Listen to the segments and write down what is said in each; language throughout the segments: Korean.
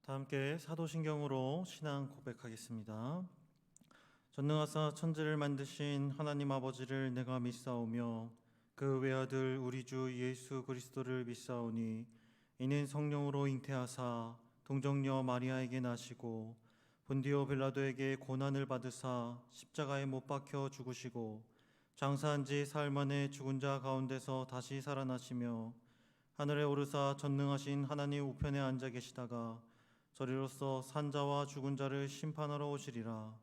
다 함께 사도신경으로 신앙 고백하겠습니다. 전능하사 천지를 만드신 하나님 아버지를 내가 믿사오며 그 외아들 우리 주 예수 그리스도를 믿사오니 이는 성령으로 잉태하사 동정녀 마리아에게 나시고 본디오 빌라도에게 고난을 받으사 십자가에 못 박혀 죽으시고 장사한 지 사흘 만에 죽은 자 가운데서 다시 살아나시며 하늘에 오르사 전능하신 하나님 우편에 앉아 계시다가 저리로서 산자와 죽은 자를 심판하러 오시리라.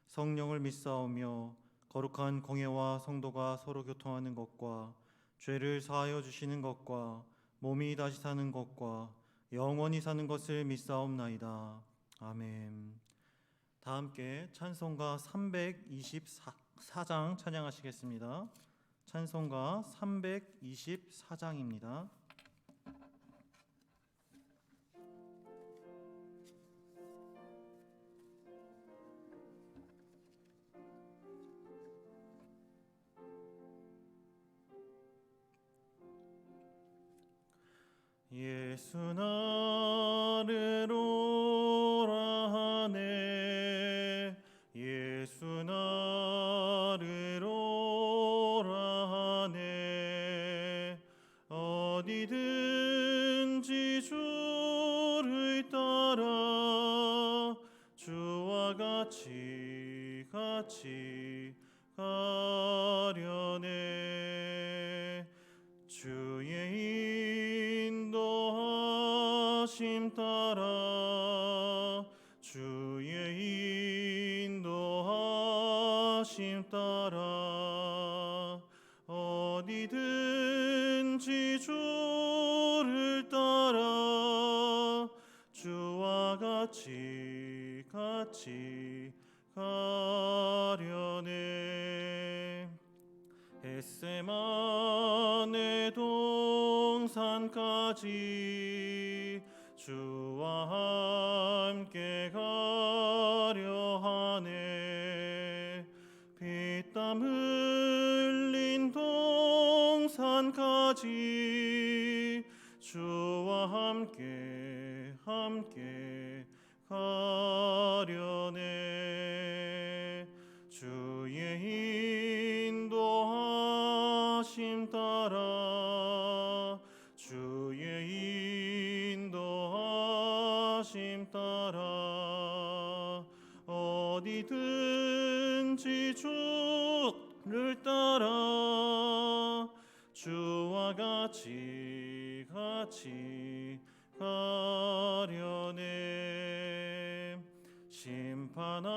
성령을 믿사오며 거룩한 공예와 성도가 서로 교통하는 것과 죄를 사하여 주시는 것과 몸이 다시 사는 것과 영원히 사는 것을 믿사옵나이다. 아멘. 다 함께 찬송가 324장 찬양하시겠습니다. 찬송가 324장입니다. 예수 나를 오라 하네 예수 나를 오라 하네 어디든지 주를 따라 주와 같이 가려네 주의 인도하심 따라 주의 인도하심 따라 어디든지 주를 따라 주와 같이 가려네 겟세마네 동산까지 주와 함께 가려 하네 피땀 흘린 동산까지 주와 함께 가려네 주의 인도하심 따라 주의 인도하심 따라 어디든지 주를 따라 주와 같이 가려네 심판하실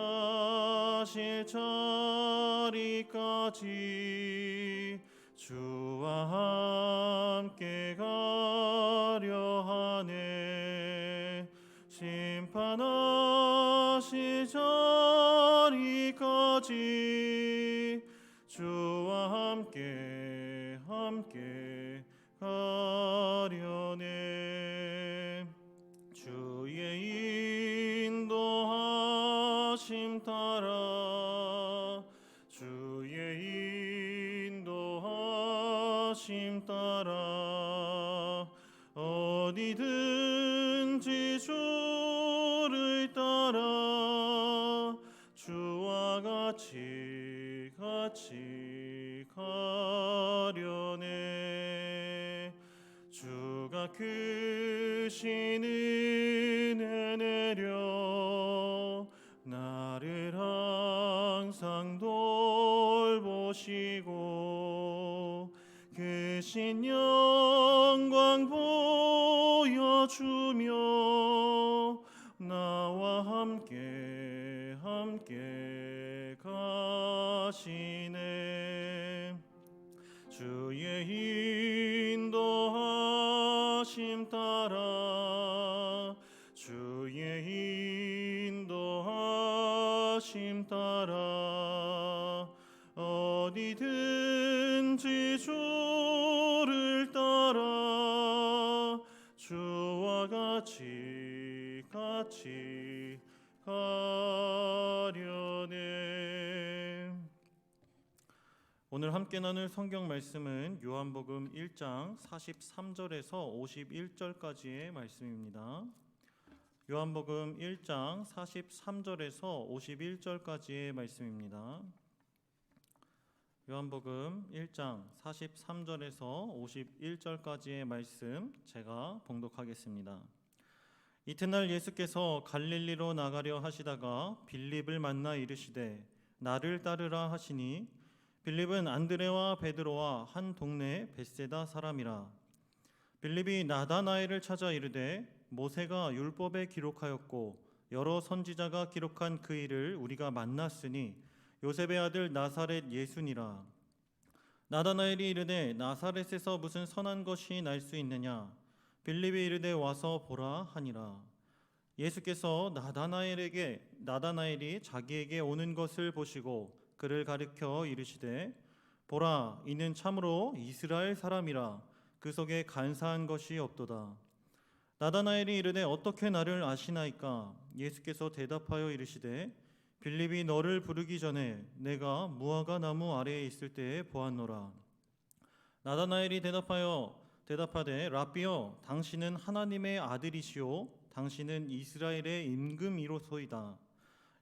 자리까지 주와 함께 가려 하네 심판하실 자리까지 주와 함께 가려네 주의 인도하심 따라 주의 인도하심 따라 어디든지 주를 따라 주와 같이 가려네 주가 크신 은혜 내려 나를 항상 돌보시고 크신 영광 보여주며 나와 함께 가시네 주의 인도하심 따라 주의 인도하심 따라 어디든지 주를 따라 주와 같이 가려네. 오늘 함께 나눌 성경 말씀은 요한복음 1장 43절에서 51절까지의 말씀입니다. 요한복음 1장 43절에서 51절까지의 말씀입니다. 요한복음 1장 43절에서 51절까지의 말씀 제가 봉독하겠습니다. 이튿날 예수께서 갈릴리로 나가려 하시다가 빌립을 만나 이르시되 나를 따르라 하시니 빌립은 안드레와 베드로와 한 동네 벳세다 사람이라. 빌립이 나다나엘을 찾아 이르되 모세가 율법에 기록하였고 여러 선지자가 기록한 그 일을 우리가 만났으니 요셉의 아들 나사렛 예수니라. 나다나엘이 이르되 나사렛에서 무슨 선한 것이 날 수 있느냐. 빌립이 이르되 와서 보라 하니라. 예수께서 나다나엘이 자기에게 오는 것을 보시고 그를 가리켜 이르시되 보라 이는 참으로 이스라엘 사람이라. 그 속에 간사한 것이 없도다. 나다나엘이 이르되 어떻게 나를 아시나이까. 예수께서 대답하여 이르시되 빌립이 너를 부르기 전에 내가 무화과 나무 아래에 있을 때에 보았노라. 나다나엘이 대답하되 랍비여 당신은 하나님의 아들이시오 당신은 이스라엘의 임금이로소이다.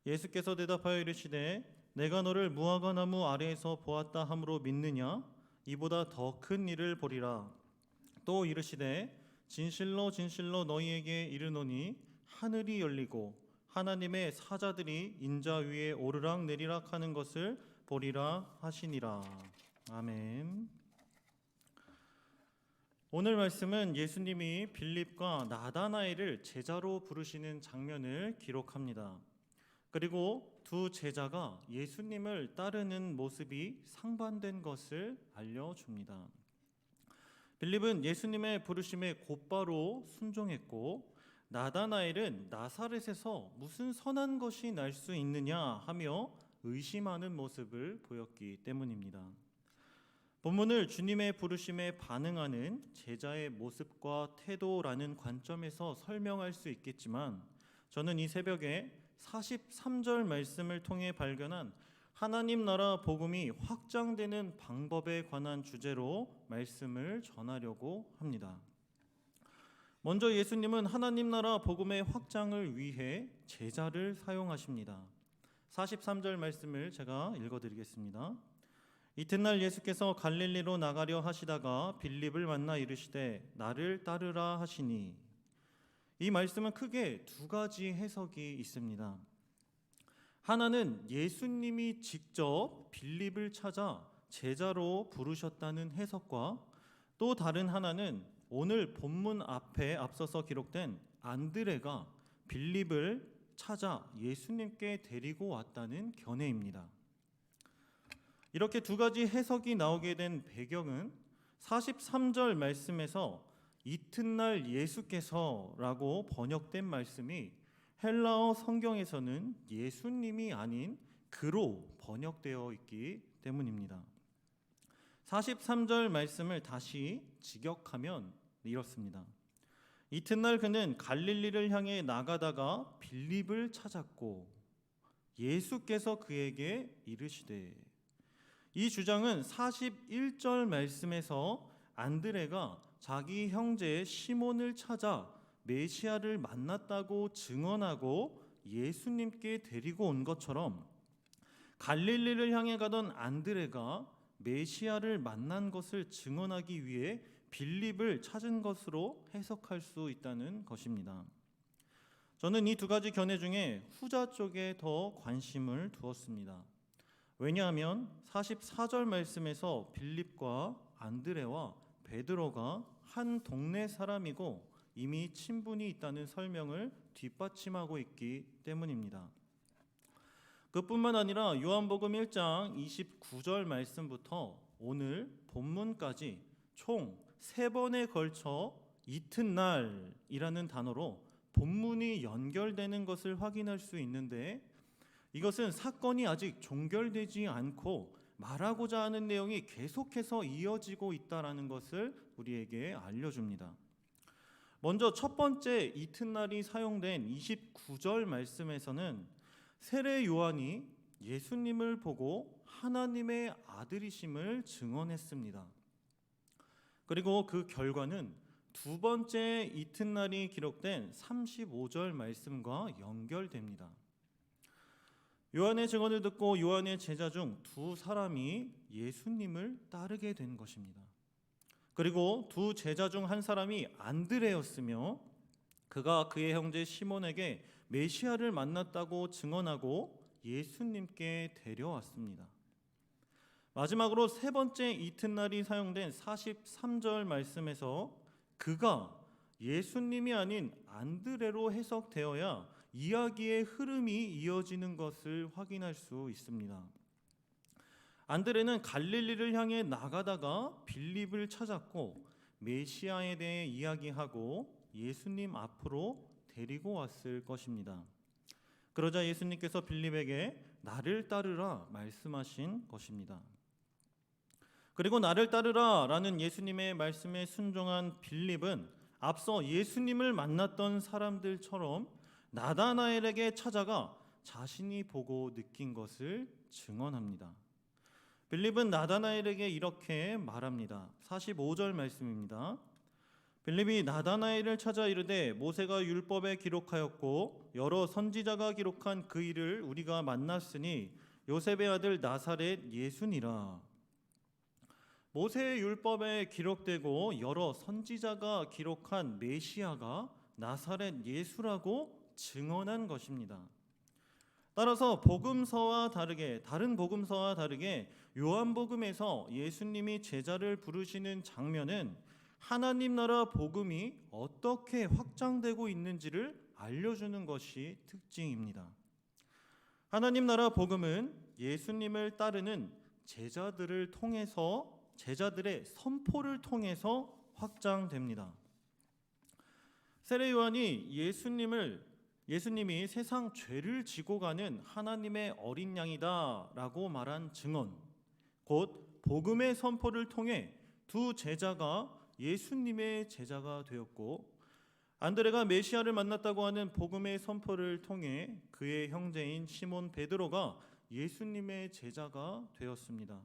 예수께서 대답하여 이르시되 내가 너를 무화과 나무 아래에서 보았다 함으로 믿느냐. 이보다 더 큰 일을 보리라. 또 이르시되 진실로 진실로 너희에게 이르노니 하늘이 열리고 하나님의 사자들이 인자 위에 오르락 내리락 하는 것을 보리라 하시니라. 아멘. 오늘 말씀은 예수님이 빌립과 나다나엘을 제자로 부르시는 장면을 기록합니다. 그리고 두 제자가 예수님을 따르는 모습이 상반된 것을 알려줍니다. 빌립은 예수님의 부르심에 곧바로 순종했고 나다나엘은 나사렛에서 무슨 선한 것이 날 수 있느냐 하며 의심하는 모습을 보였기 때문입니다. 본문을 주님의 부르심에 반응하는 제자의 모습과 태도라는 관점에서 설명할 수 있겠지만 저는 이 새벽에 43절 말씀을 통해 발견한 하나님 나라 복음이 확장되는 방법에 관한 주제로 말씀을 전하려고 합니다. 먼저 예수님은 하나님 나라 복음의 확장을 위해 제자를 사용하십니다. 43절 말씀을 제가 읽어드리겠습니다. 이튿날 예수께서 갈릴리로 나가려 하시다가 빌립을 만나 이르시되 나를 따르라 하시니. 이 말씀은 크게 두 가지 해석이 있습니다. 하나는 예수님이 직접 빌립을 찾아 제자로 부르셨다는 해석과 또 다른 하나는 오늘 본문 앞에 앞서서 기록된 안드레가 빌립을 찾아 예수님께 데리고 왔다는 견해입니다. 이렇게 두 가지 해석이 나오게 된 배경은 43절 말씀에서 이튿날 예수께서라고 번역된 말씀이 헬라어 성경에서는 예수님이 아닌 그로 번역되어 있기 때문입니다. 43절 말씀을 다시 직역하면 이렇습니다. 이튿날 그는 갈릴리를 향해 나가다가 빌립을 찾았고 예수께서 그에게 이르시되. 이 주장은 41절 말씀에서 안드레가 자기 형제 시몬을 찾아 메시아를 만났다고 증언하고 예수님께 데리고 온 것처럼 갈릴리를 향해 가던 안드레가 메시아를 만난 것을 증언하기 위해 빌립을 찾은 것으로 해석할 수 있다는 것입니다. 저는 이 두 가지 견해 중에 후자 쪽에 더 관심을 두었습니다. 왜냐하면 44절 말씀에서 빌립과 안드레와 베드로가 한 동네 사람이고 이미 친분이 있다는 설명을 뒷받침하고 있기 때문입니다. 그뿐만 아니라 요한복음 1장 29절 말씀부터 오늘 본문까지 총 3번에 걸쳐 이튿날이라는 단어로 본문이 연결되는 것을 확인할 수 있는데 이것은 사건이 아직 종결되지 않고 말하고자 하는 내용이 계속해서 이어지고 있다는 것을 우리에게 알려줍니다. 먼저 첫 번째 이튿날이 사용된 29절 말씀에서는 세례 요한이 예수님을 보고 하나님의 아들이심을 증언했습니다. 그리고 그 결과는 두 번째 이튿날이 기록된 35절 말씀과 연결됩니다. 요한의 증언을 듣고 요한의 제자 중 두 사람이 예수님을 따르게 된 것입니다. 그리고 두 제자 중 한 사람이 안드레였으며 그가 그의 형제 시몬에게 메시아를 만났다고 증언하고 예수님께 데려왔습니다. 마지막으로 세 번째 이튿날이 사용된 43절 말씀에서 그가 예수님이 아닌 안드레로 해석되어야 이야기의 흐름이 이어지는 것을 확인할 수 있습니다. 안드레는 갈릴리를 향해 나가다가 빌립을 찾았고 메시아에 대해 이야기하고 예수님 앞으로 데리고 왔을 것입니다. 그러자 예수님께서 빌립에게 나를 따르라 말씀하신 것입니다. 그리고 나를 따르라 라는 예수님의 말씀에 순종한 빌립은 앞서 예수님을 만났던 사람들처럼 나다나엘에게 찾아가 자신이 보고 느낀 것을 증언합니다. 빌립은 나다나엘에게 이렇게 말합니다. 45절 말씀입니다. 빌립이 나다나엘을 찾아 이르되 모세가 율법에 기록하였고 여러 선지자가 기록한 그 일을 우리가 만났으니 요셉의 아들 나사렛 예수니라. 모세의 율법에 기록되고 여러 선지자가 기록한 메시아가 나사렛 예수라고 증언한 것입니다. 따라서 다른 복음서와 다르게 요한복음에서 예수님이 제자를 부르시는 장면은 하나님 나라 복음이 어떻게 확장되고 있는지를 알려주는 것이 특징입니다. 하나님 나라 복음은 예수님을 따르는 제자들의 선포를 통해서 확장됩니다. 세례 요한이 예수님이 세상 죄를 지고 가는 하나님의 어린 양이다라고 말한 증언, 곧 복음의 선포를 통해 두 제자가 예수님의 제자가 되었고 안드레가 메시아를 만났다고 하는 복음의 선포를 통해 그의 형제인 시몬 베드로가 예수님의 제자가 되었습니다.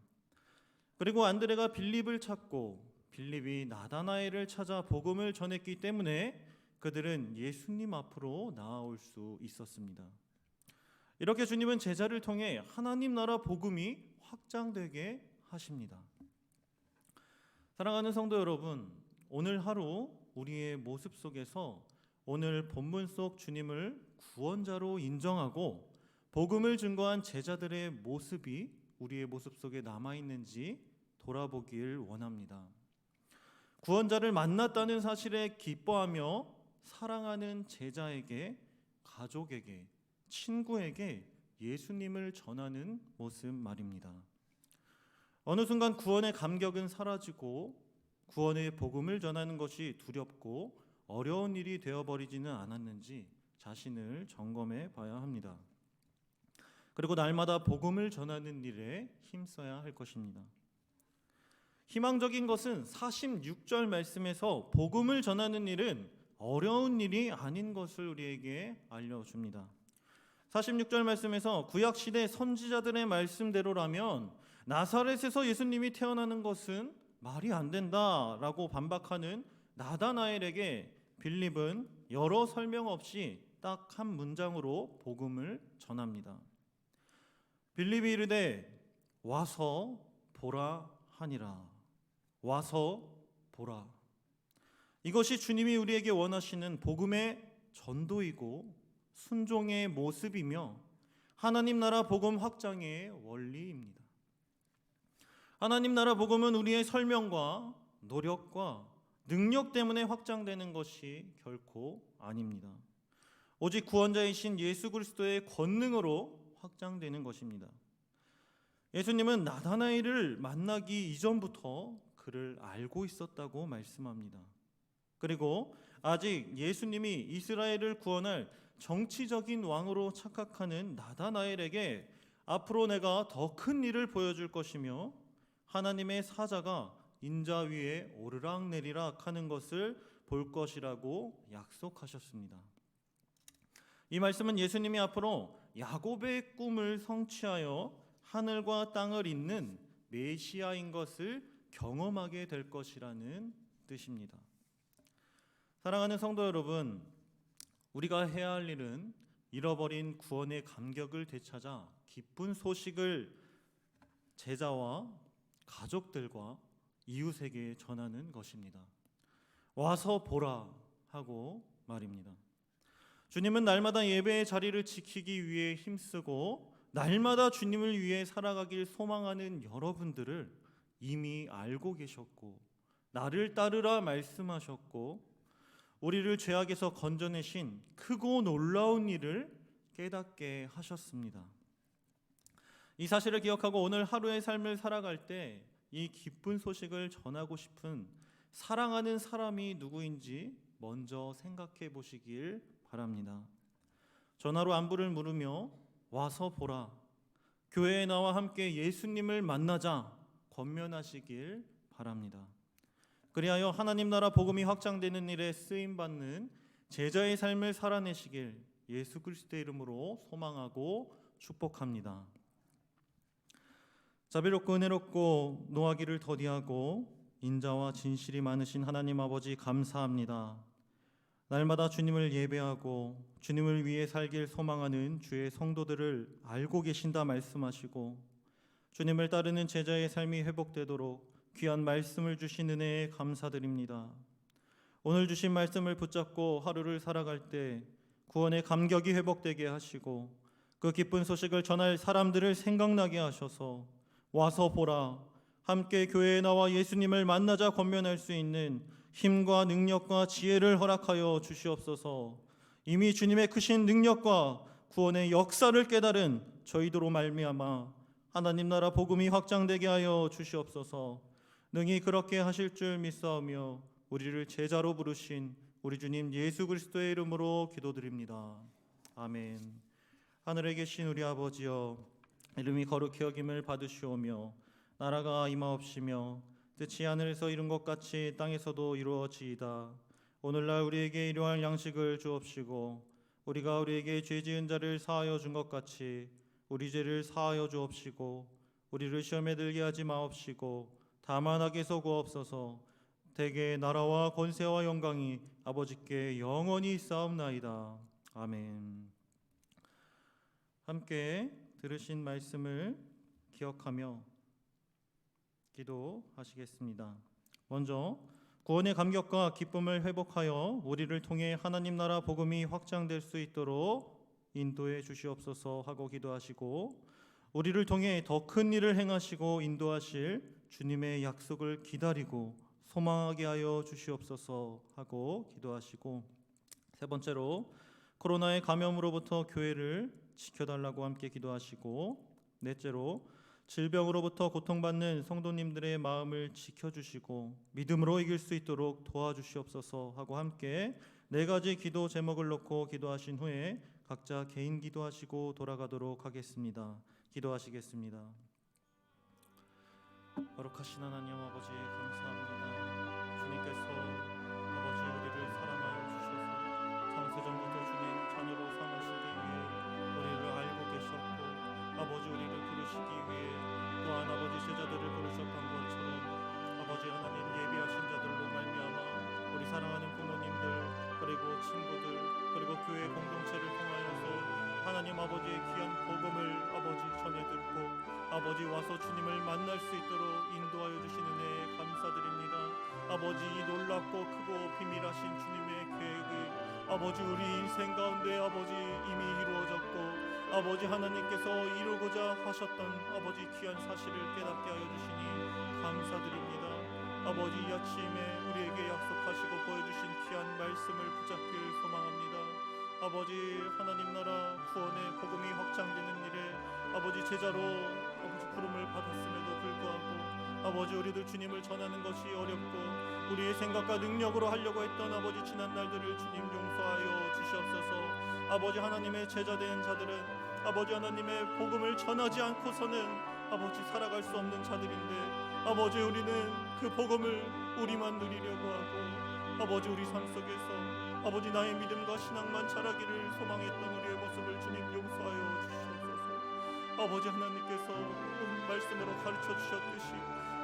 그리고 안드레가 빌립을 찾고 빌립이 나다나엘을 찾아 복음을 전했기 때문에 그들은 예수님 앞으로 나아올 수 있었습니다. 이렇게 주님은 제자를 통해 하나님 나라 복음이 확장되게 하십니다. 사랑하는 성도 여러분, 오늘 하루 우리의 모습 속에서 오늘 본문 속 주님을 구원자로 인정하고 복음을 증거한 제자들의 모습이 우리의 모습 속에 남아있는지 돌아보길 원합니다. 구원자를 만났다는 사실에 기뻐하며 사랑하는 제자에게, 가족에게, 친구에게 예수님을 전하는 모습 말입니다. 어느 순간 구원의 감격은 사라지고 구원의 복음을 전하는 것이 두렵고 어려운 일이 되어버리지는 않았는지 자신을 점검해 봐야 합니다. 그리고 날마다 복음을 전하는 일에 힘써야 할 것입니다. 희망적인 것은 46절 말씀에서 복음을 전하는 일은 어려운 일이 아닌 것을 우리에게 알려줍니다. 46절 말씀에서 구약시대 선지자들의 말씀대로라면 나사렛에서 예수님이 태어나는 것은 말이 안 된다라고 반박하는 나다나엘에게 빌립은 여러 설명 없이 딱 한 문장으로 복음을 전합니다. 빌립이 이르되 와서 보라 하니라. 와서 보라. 이것이 주님이 우리에게 원하시는 복음의 전도이고 순종의 모습이며 하나님 나라 복음 확장의 원리입니다. 하나님 나라 복음은 우리의 설명과 노력과 능력 때문에 확장되는 것이 결코 아닙니다. 오직 구원자이신 예수 그리스도의 권능으로 확장되는 것입니다. 예수님은 나다나엘을 만나기 이전부터 그를 알고 있었다고 말씀합니다. 그리고 아직 예수님이 이스라엘을 구원할 정치적인 왕으로 착각하는 나다나엘에게 앞으로 내가 더 큰 일을 보여줄 것이며 하나님의 사자가 인자 위에 오르락내리락 하는 것을 볼 것이라고 약속하셨습니다. 이 말씀은 예수님이 앞으로 야곱의 꿈을 성취하여 하늘과 땅을 잇는 메시아인 것을 경험하게 될 것이라는 뜻입니다. 사랑하는 성도 여러분, 우리가 해야 할 일은 잃어버린 구원의 감격을 되찾아 기쁜 소식을 제자와 가족들과 이웃에게 전하는 것입니다. 와서 보라 하고 말입니다. 주님은 날마다 예배의 자리를 지키기 위해 힘쓰고 날마다 주님을 위해 살아가길 소망하는 여러분들을 이미 알고 계셨고 나를 따르라 말씀하셨고 우리를 죄악에서 건져내신 크고 놀라운 일을 깨닫게 하셨습니다. 이 사실을 기억하고 오늘 하루의 삶을 살아갈 때 이 기쁜 소식을 전하고 싶은 사랑하는 사람이 누구인지 먼저 생각해 보시길 바랍니다. 전화로 안부를 물으며 와서 보라, 교회에 나와 함께 예수님을 만나자 권면하시길 바랍니다. 그리하여 하나님 나라 복음이 확장되는 일에 쓰임받는 제자의 삶을 살아내시길 예수 그리스도의 이름으로 소망하고 축복합니다. 자비롭고 은혜롭고 노하기를 더디하고 인자와 진실이 많으신 하나님 아버지 감사합니다. 날마다 주님을 예배하고 주님을 위해 살길 소망하는 주의 성도들을 알고 계신다 말씀하시고 주님을 따르는 제자의 삶이 회복되도록 귀한 말씀을 주신 은혜에 감사드립니다. 오늘 주신 말씀을 붙잡고 하루를 살아갈 때 구원의 감격이 회복되게 하시고 그 기쁜 소식을 전할 사람들을 생각나게 하셔서 와서 보라, 함께 교회에 나와 예수님을 만나자 권면할 수 있는 힘과 능력과 지혜를 허락하여 주시옵소서. 이미 주님의 크신 능력과 구원의 역사를 깨달은 저희도로 말미암아 하나님 나라 복음이 확장되게 하여 주시옵소서. 능히 그렇게 하실 줄 믿사오며 우리를 제자로 부르신 우리 주님 예수 그리스도의 이름으로 기도드립니다. 아멘. 하늘에 계신 우리 아버지여, 이름이 거룩히 여김을 받으시오며 나라가 임하옵시며 뜻이 하늘에서 이룬 것 같이 땅에서도 이루어지이다. 오늘날 우리에게 일용할 양식을 주옵시고 우리가 우리에게 죄 지은 자를 사하여 준 것 같이 우리 죄를 사하여 주옵시고 우리를 시험에 들게 하지 마옵시고 다만 악에서 구하옵소서. 대개 나라와 권세와 영광이 아버지께 영원히 있사옵나이다. 아멘. 함께 들으신 말씀을 기억하며 기도하시겠습니다. 먼저 구원의 감격과 기쁨을 회복하여 우리를 통해 하나님 나라 복음이 확장될 수 있도록 인도해 주시옵소서 하고 기도하시고 우리를 통해 더 큰 일을 행하시고 인도하실 주님의 약속을 기다리고 소망하게 하여 주시옵소서 하고 기도하시고 세 번째로 코로나의 감염으로부터 교회를 지켜달라고 함께 기도하시고 넷째로 질병으로부터 고통받는 성도님들의 마음을 지켜주시고 믿음으로 이길 수 있도록 도와주시옵소서 하고 함께 네 가지 기도 제목을 놓고 기도하신 후에 각자 개인 기도하시고 돌아가도록 하겠습니다. 기도하시겠습니다. 거룩하신 하나님 아버지 감사합니다. 주님께서 아버지 우리를 사랑하여 주셔서 창세전부터 주님 자녀로 삼으시기 위해 우리를 알고 계셨고 아버지 우리를 부르시기 위해 또한 아버지 제자들을 부르셨던 것처럼 아버지 하나님 예비하신 자들로 말미암아 우리 사랑하는 부모님들 그리고 친구들 그리고 교회 공동체를 통하여서 하나님 아버지의 귀한 복음을 아버지 전해 듣고 아버지 와서 주님을 만날 수 있도록 인도하여 주신 은혜에 감사드립니다. 아버지 이 놀랍고 크고 비밀하신 주님의 계획이 아버지 우리 인생 가운데 아버지 이미 이루어졌고 아버지 하나님께서 이루고자 하셨던 아버지 귀한 사실을 깨닫게 하여 주시니 감사드립니다. 아버지 이 아침에 우리에게 약속하시고 보여주신 귀한 말씀을 붙잡길 소망합니다. 아버지 하나님 나라 구원의 복음이 확장되는 일에 아버지 제자로 아버지 부름을 받았음에도 불구하고 아버지 우리들 주님을 전하는 것이 어렵고 우리의 생각과 능력으로 하려고 했던 아버지 지난 날들을 주님 용서하여 주시옵소서. 아버지 하나님의 제자된 자들은 아버지 하나님의 복음을 전하지 않고서는 아버지 살아갈 수 없는 자들인데 아버지 우리는 그 복음을 우리만 누리려고 하고 아버지 우리 삶 속에서 아버지 나의 믿음과 신앙만 자라기를 소망했던 우리의 모습을 주님 용서하여 주시옵소서. 아버지 하나님께서 말씀으로 가르쳐 주셨듯이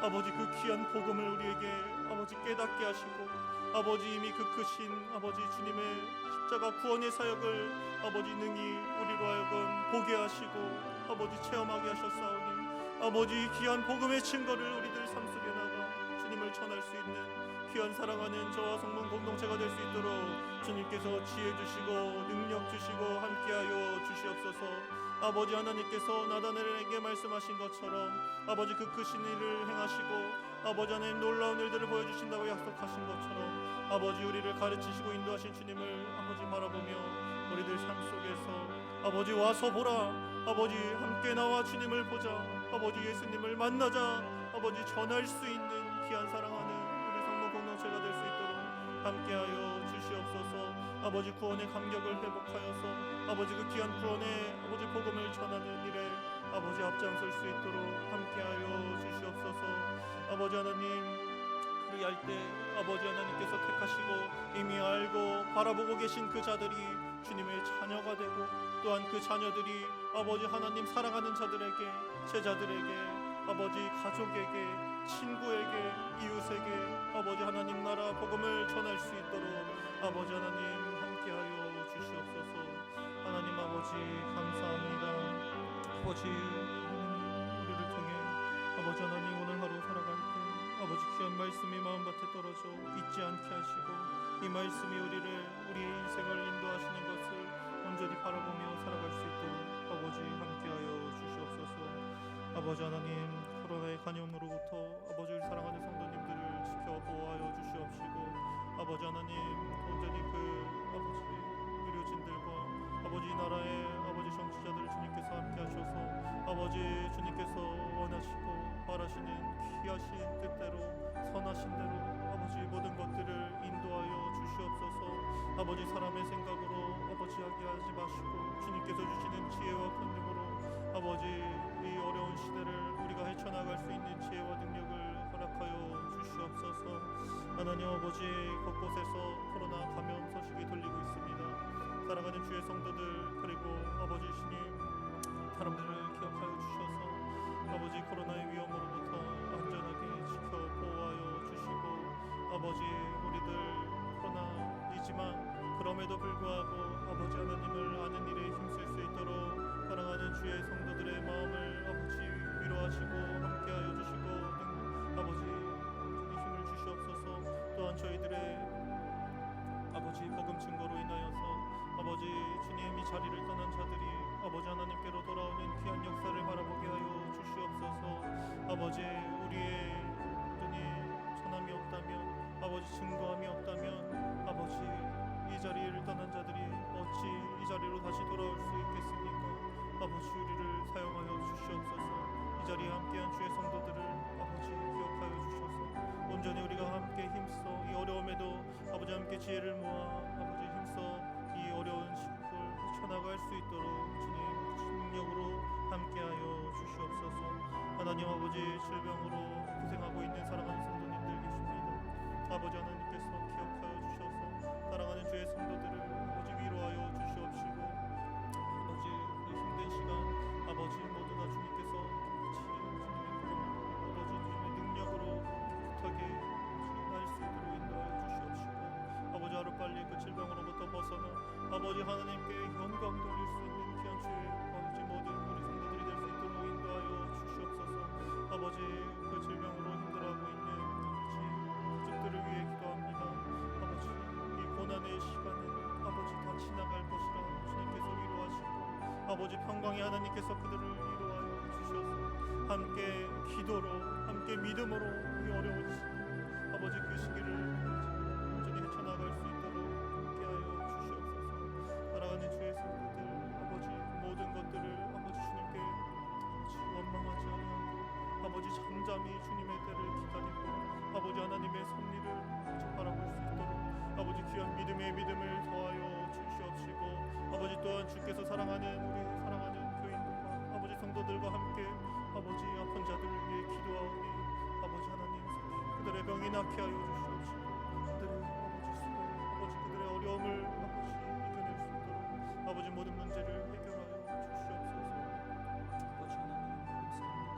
아버지 그 귀한 복음을 우리에게 아버지 깨닫게 하시고 아버지 이미 그 크신 아버지 주님의 십자가 구원의 사역을 아버지 능히 우리로 하여금 보게 하시고 아버지 체험하게 하셨사오니 아버지 귀한 복음의 증거를 우리들 삶 속에 나가 주님을 전할 수 있는 귀한 사랑하는 저와 성문 공동체가 될 수 있도록 주님께서 지혜 주시고 능력 주시고 함께하여 주시옵소서. 아버지 하나님께서 나다나엘에게 말씀하신 것처럼 아버지 그 크신 일을 행하시고 아버지 하나님 놀라운 일들을 보여주신다고 약속하신 것처럼 아버지 우리를 가르치시고 인도하신 주님을 아버지 바라보며 우리들 삶 속에서 아버지 와서 보라 아버지 함께 나와 주님을 보자 아버지 예수님을 만나자 아버지 전할 수 있는 귀한 사랑하는 우리 성모 공동체가 될 수 있도록 함께하여 주시옵소서. 아버지 구원의 감격을 회복하여서 아버지 그 귀한 구원의 아버지 복음을 전하는 일에 아버지 앞장설 수 있도록 함께하여 주시옵소서. 아버지 하나님 그리할 때 아버지 하나님께서 택하시고 이미 알고 바라보고 계신 그 자들이 주님의 자녀가 되고 또한 그 자녀들이 아버지 하나님 사랑하는 자들에게 제자들에게 아버지 가족에게 친구에게 이웃에게 아버지 하나님 나라 복음을 전할 수 있도록 아버지 하나님 함께하여 주시옵소서. 하나님 아버지 감사합니다. 아버지 하나님 우리를 통해 아버지 하나님 오늘 하루 살아갈 때 아버지 귀한 말씀이 마음밭에 떨어져 잊지 않게 하시고 이 말씀이 우리의 인생을 인도하시는 것을 온전히 바라보며 살아갈 수 있도록 아버지 함께하여 주시옵소서. 아버지 하나님 코로나의 간염으로부터 아버지를 사랑하는 성도님들을 지켜 보호하여 주시옵시고 아버지 하나님 온전히 그 아버지 의료진들과 아버지 나라의 아버지 정치자들을 주님께서 함께 하셔서 아버지 주님께서 원하시고 바라시는 귀하신 뜻대로 선하신 대로 아버지 모든 것들을 인도하여 주시옵소서. 아버지 사람의 생각으로 아버지 하게 하지 마시고 주님께서 주시는 지혜와 권능으로 아버지 이 어려운 시대를 우리가 헤쳐나갈 수 있는 지혜와 능력을 허락하여 주시옵소서. 하나님 아버지 곳곳에서 코로나 감염 소식이 들리고 있습니다. 사랑하는 주의 성도들 그리고 아버지 주님 사람들을 기억하여 주셔서 아버지 코로나의 위험으로부터 안전하게 지켜 보호하여 주시고 아버지 우리들 코로나이지만 그럼에도 불구하고 아버지 하나님을 아는 일에 힘쓸 수 있도록 사랑하는 주의 성도들의 마음을 아버지 위로하시고 함께하여 주시고 아버지 주님 힘을 주시옵소서. 또한 저희들의 아버지 복음 증거로 인하여서 아버지 주님 이 자리를 떠난 자들이 아버지 하나님께로 돌아오는 귀한 역사를 바라보게 하여 주시옵소서. 아버지 우리의 눈이 전함이 없다면 아버지 증거함이 없다면 아버지 이 자리를 떠난 자들이 어찌 이 자리로 다시 돌아올 수 있겠습니까? 아버지 우리를 사용하여 주시옵소서. 이 자리에 함께한 주의 성도들을 아버지 기억하여 주셔서 온전히 우리가 함께 힘써 이 어려움에도 아버지 함께 지혜를 모아 아버지 힘써 이 어려운 시국을 헤쳐나갈 수 있도록 주님 능력으로 함께하여 주시옵소서. 하나님 아버지 질병으로 고생하고 있는 사랑하는 성도님들 계십니다. 아버지 하나님께서 기억하여 주셔서 사랑하는 주의 성도들을 아버지 위로하여 주시옵시고 아버지 그 힘든 시간 아버지 모두 다 주님께서 주님의 복음으로 아버지 주님의 능력으로 깨끗하게 날 수 있도록 인도하여 주시옵시고 아버지 하루빨리 그 질병으로부터 벗어나 아버지 하나님께 영광 돌릴 수 있는 귀한 주의 아버지 모든 우리 성도들이 될 수 있도록 인도하여 주시옵소서. 아버지 그 질병으로 힘들어하고 있는 아버지 가족들을 위해 기도합니다. 아버지 이 고난의 시간은 아버지 다 지나갈 것이라 주님께서 위로하시고 아버지 평강의 하나님께서 그들을 위로하여 주셔서 함께 기도로 함께 믿음으로 이 어려운 시간 아버지 그 시기를 온전히 헤쳐나갈 수 있도록 함께하여 주시옵소서. 사랑하는 주의 성도들 아버지 모든 것들을 아버지 주님께 아버지 원망하지 아니하고 아버지 잠잠히 주님의 때를 기다리고 아버지 하나님의 섭리를 바라볼 수 있도록 아버지 귀한 믿음을 더하여 주시옵시고 아버지 또한 주께서 사랑하는 우리 사랑하는 교인들과 아버지 성도들과 함께 아버지 아픈 자들을 위해 기도하오니 아버지 하나님 그들의 병이 낫게 하여 주시옵시고 그들의 아버지 수고 아버지 그들의 어려움을 아버지 이겨낼 수 있도록 아버지 모든 문제를 해결하여 주시옵소서. 아버지 하나님 감사합니다.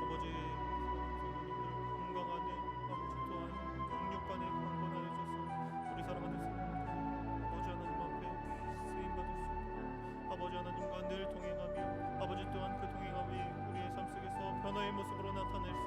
아버지 성도님들 건강하는 아버지 또한 영육간에 강건하여져서 하나님과 늘 동행하며 아버지 또한 그 동행함이 우리의 삶 속에서 변화의 모습으로 나타낼 수